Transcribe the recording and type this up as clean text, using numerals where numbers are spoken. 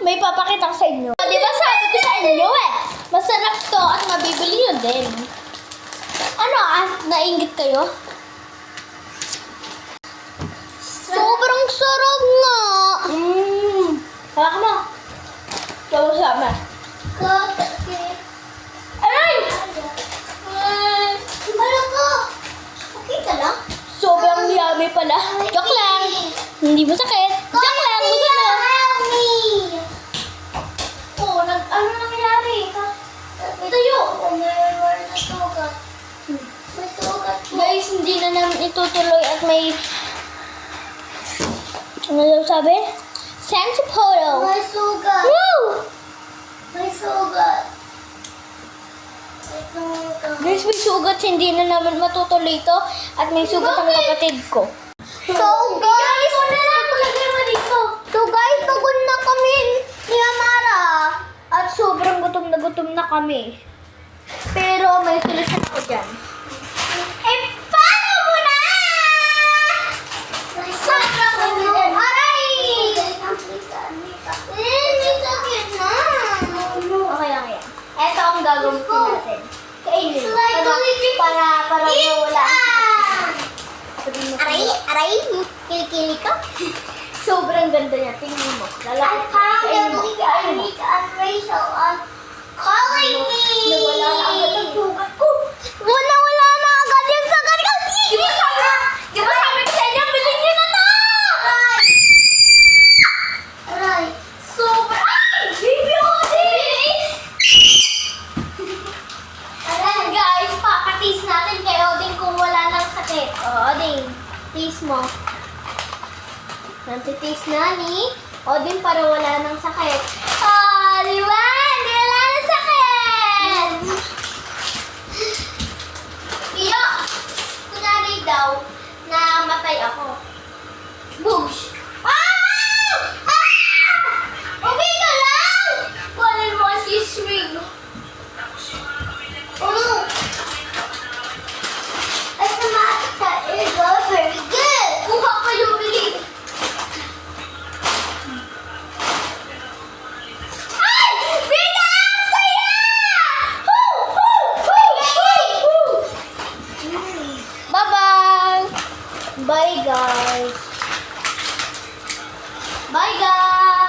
may papakita ko sa inyo. Di ba sabi ko sa inyo eh, masarap to at mabibili nyo din. Ano nainggit kayo? Sobrang sarap nga! Hawa ka mo. Gawin sa amin. Aray! Ano ko? Okay ka lang? Sobrang yummy pala. Joke lang. Hindi masakit. Joke lang. Gusto mo? Oh, ano nangyari? Itayo. Guys, hindi na namin itutuloy at may... Ano daw sabi? Send to photo. May sugat. Woo! May sugat. Guys, may sugat. Hindi na namin matutuloy ito. At may sugat ang kapatid ko. So guys, pagod na kami ni Amara. At sobrang gutom na kami. Pero may solusyon ako dyan. Eh, paano mo na? Aray! May sakit na. Okay lang yan. Ito ang gagawin natin. Kainin. Para mawala. Aray! Kilikili ka? Sobrang ganda niya. Tingnan mo. Lalaki. Kainin mo. Calling me! Nawala na agad ang sugat ko. Wala na agad yung sagat ko! Di ba sabi ko sa inyo, bilhin niyo na to! Aray! Sobrang... Ay! Baby Odin! Ayan guys, papatis natin kay Odin kung wala nang sakit. O, Odin, taste mo. Nantitaste na ni Odin para wala nang sakit. Oh, di ba? Hindi wala nang sakit! Iyo, kunwari daw na matay ako. Bugs!